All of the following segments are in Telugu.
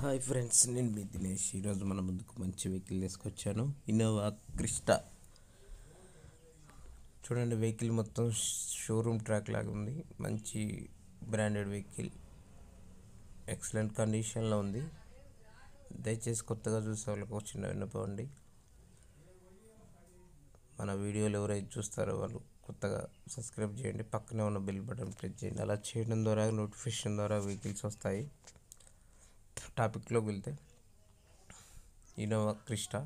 హాయ్ ఫ్రెండ్స్, నేను మీ దినేష్. ఈరోజు మన ముందుకు మంచి వెహికల్ తీసుకొచ్చాను. Innova Crysta. చూడండి, వెహికల్ మొత్తం షోరూమ్ ట్రాక్ లాగా ఉంది. మంచి బ్రాండెడ్ వెహికల్, ఎక్సలెంట్ కండిషన్లో ఉంది. దయచేసి కొత్తగా చూసే వాళ్ళకి ఒక చిన్న విన్నపం అండి. మన వీడియోలు ఎవరైతే చూస్తారో వాళ్ళు కొత్తగా సబ్స్క్రైబ్ చేయండి, పక్కనే ఉన్న బెల్ బటన్ ప్రెస్ చేయండి. అలా చేయడం ద్వారా నోటిఫికేషన్ ద్వారా వెహికల్స్ వస్తాయి. టాపిక్లోకి వెళ్తే, Innova Crysta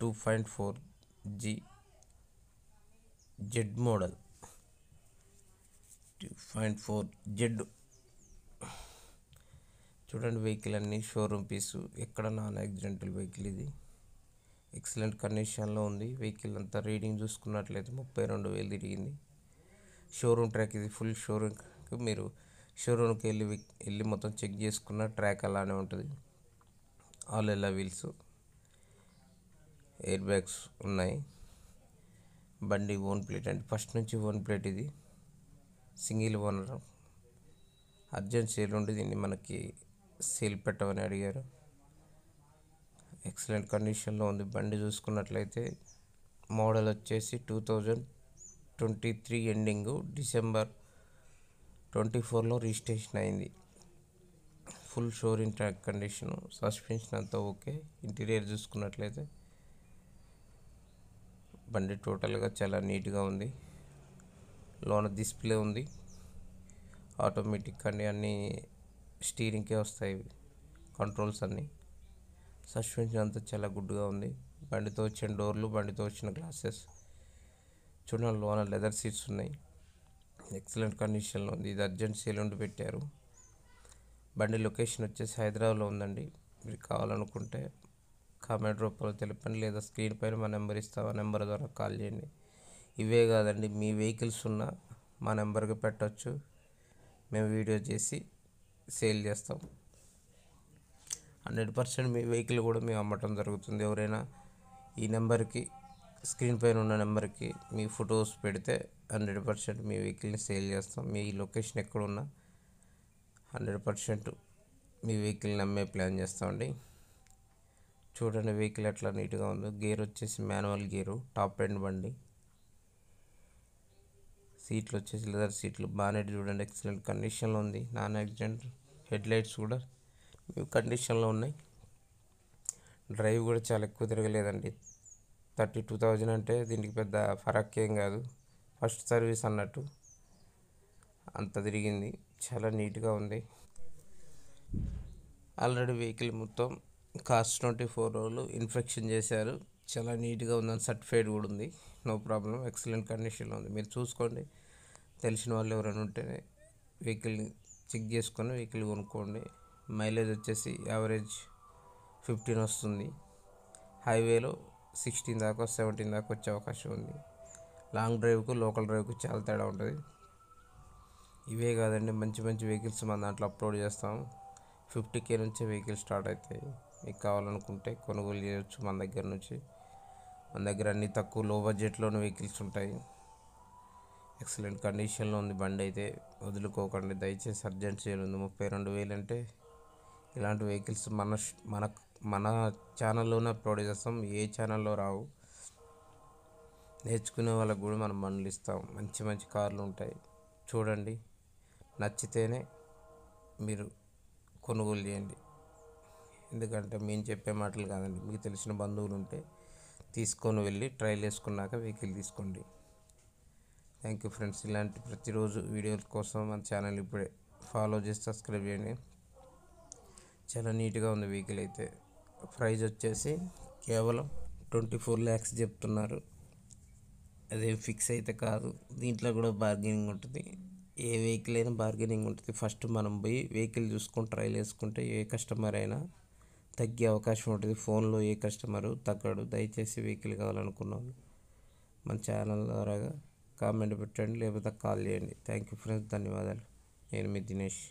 2.4G Z model. 2.4Z. చూడండి, వెహికల్ అన్నీ షోరూమ్ పీసు, ఎక్కడ నాన్ యాక్సిడెంటల్ వెహికల్. ఇది ఎక్సలెంట్ కండిషన్లో ఉంది. వెహికల్ అంతా రీడింగ్ చూసుకున్నట్లయితే 32,000 తిరిగింది. షోరూమ్ ట్రాక్ ఇది. Full showroom. మీరు షోరూమ్కి వెళ్ళి మొత్తం చెక్ చేసుకున్న ట్రాక్ అలానే ఉంటుంది. ఆల్ ఎల్లా వీల్స్, ఎయిర్ బ్యాగ్స్ ఉన్నాయి. బండి ఓన్ ప్లేట్ అండి, ఫస్ట్ నుంచి ఓన్ ప్లేట్. ఇది సింగిల్ ఓనర్. అర్జెంట్ సేల్ ఉండి దీన్ని మనకి సేల్ పెట్టమని అడిగారు. ఎక్సలెంట్ కండిషన్లో ఉంది. బండి చూసుకున్నట్లయితే మోడల్ వచ్చేసి 2023 ఎండింగ్, December 24లో రిజిస్ట్రేషన్ అయింది. Full showroom track condition, suspension అంతా ఓకే. ఇంటీరియర్ చూసుకున్నట్లయితే బండి టోటల్గా చాలా నీట్గా ఉంది. లోన డిస్ప్లే ఉంది, ఆటోమేటిక్ అండి. అన్నీ స్టీరింగ్కే వస్తాయి కంట్రోల్స్ అన్నీ. సస్పెన్షన్ అంతా చాలా గుడ్గా ఉంది. బండితో వచ్చిన డోర్లు, బండితో వచ్చిన గ్లాసెస్ చూడండి. లోన లెదర్ సీట్స్ ఉన్నాయి. ఎక్సలెంట్ కండిషన్లో ఉంది. ఇది అర్జెంట్ సేల్ ఉండి పెట్టారు. బండి లొకేషన్ వచ్చేసి హైదరాబాద్లో ఉందండి. మీరు కావాలనుకుంటే కామెంట్ రూపంలో తెలపండి, లేదా స్క్రీన్ పైన మా నెంబర్ ఇస్తాం, ఆ నెంబర్ ద్వారా కాల్ చేయండి. ఇవే కాదండి, మీ వెహికల్స్ ఉన్నా మా నెంబర్కి పెట్టవచ్చు. మేము వీడియో చేసి సేల్ చేస్తాం. 100% మీ వెహికల్ కూడా మేము అమ్మటం జరుగుతుంది. ఎవరైనా ఈ నెంబర్కి, స్క్రీన్ పైన ఉన్న నెంబర్కి మీ ఫొటోస్ పెడితే 100% మీ వెహికల్ని సేల్ చేస్తాం. మీ లొకేషన్ ఎక్కడున్నా 100% మీ వెహికల్ని అమ్మే ప్లాన్ చేస్తామండి. చూడండి, వెహికల్ ఎట్లా నీట్గా ఉందో. గేర్ వచ్చేసి మాన్యువల్ గేరు, టాప్ ఎండ్ బండి. సీట్లు వచ్చేసి లెదర్ సీట్లు. బానెట్ చూడండి, ఎక్సలెంట్ కండిషన్లో ఉంది. Non accident. హెడ్ లైట్స్ కూడా కండిషన్లో ఉన్నాయి. డ్రైవ్ కూడా చాలా ఎక్కువ తిరగలేదండి. 32,000 అంటే దీనికి పెద్ద ఫరక్ ఏం కాదు. ఫస్ట్ సర్వీస్ అన్నట్టు అంత తిరిగింది. చాలా నీట్గా ఉంది. ఆల్రెడీ వెహికల్ మొత్తం కాస్ట్ 24 రోజులు ఇన్స్పెక్షన్ చేశారు. చాలా నీట్గా ఉందని సర్టిఫైడ్ కూడా ఉంది. నో ప్రాబ్లం, ఎక్సలెంట్ కండిషన్లో ఉంది. మీరు చూసుకోండి. తెలిసిన వాళ్ళు ఎవరైనా ఉంటేనే వెహికల్ని చెక్ చేసుకొని వెహికల్ కొనుక్కోండి. మైలేజ్ వచ్చేసి యావరేజ్ 15 వస్తుంది. హైవేలో 16 దాకా 17 దాకా వచ్చే అవకాశం ఉంది. లాంగ్ డ్రైవ్కు లోకల్ డ్రైవ్కు చాలా తేడా ఉంటుంది. ఇవే కాదండి, మంచి మంచి వెహికల్స్ మన దాంట్లో అప్లోడ్ చేస్తాము. 50K నుంచే వెహికల్ స్టార్ట్ అవుతాయి. మీకు కావాలనుకుంటే కొనుగోలు చేయవచ్చు మన దగ్గర నుంచి. మన దగ్గర అన్ని తక్కువ లో బడ్జెట్లోని వెహికల్స్ ఉంటాయి. ఎక్సలెంట్ కండిషన్లో ఉంది బండి అయితే. వదులుకోకండి దయచేసి. అర్జెంట్ సేల్ ఉంది. 32,000 అంటే ఇలాంటి వెహికల్స్ మన ఛానల్లోనే అప్లోడ్ చేస్తాం. ఏ ఛానల్లో రావు. నేర్చుకునే వాళ్ళకు కూడా మనం బండ్లు ఇస్తాం. మంచి మంచి కార్లు ఉంటాయి. చూడండి, నచ్చితేనే మీరు కొనుగోలు చేయండి. ఎందుకంటే మేము చెప్పే మాటలు కాదండి. మీకు తెలిసిన బంధువులు ఉంటే తీసుకొని వెళ్ళి ట్రైల్ వేసుకున్నాక వెహికల్ తీసుకోండి. Thank you friends. ఇలాంటి ప్రతిరోజు వీడియోల కోసం మన ఛానల్ ఇప్పుడే ఫాలో చేసి సబ్స్క్రైబ్ చేయండి. చాలా నీట్గా ఉంది వెహికల్ అయితే. ప్రైస్ వచ్చేసి కేవలం 24 lakhs చెప్తున్నారు. అదేం ఫిక్స్ అయితే కాదు. దీంట్లో కూడా బార్గెనింగ్ ఉంటుంది. ఏ వెహికల్ అయినా బార్గెనింగ్ ఉంటుంది. ఫస్ట్ మనం పోయి వెహికల్ చూసుకొని ట్రైల్ వేసుకుంటే ఏ కస్టమర్ అయినా తగ్గే అవకాశం ఉంటుంది. ఫోన్లో ఏ కస్టమరు తగ్గడు. దయచేసి వెహికల్ కావాలనుకున్నాను మన ఛానల్ ద్వారా కామెంట్ పెట్టండి, లేకపోతే కాల్ చేయండి. థ్యాంక్ యూ ఫ్రెండ్స్, ధన్యవాదాలు. నేను మీ దినేష్.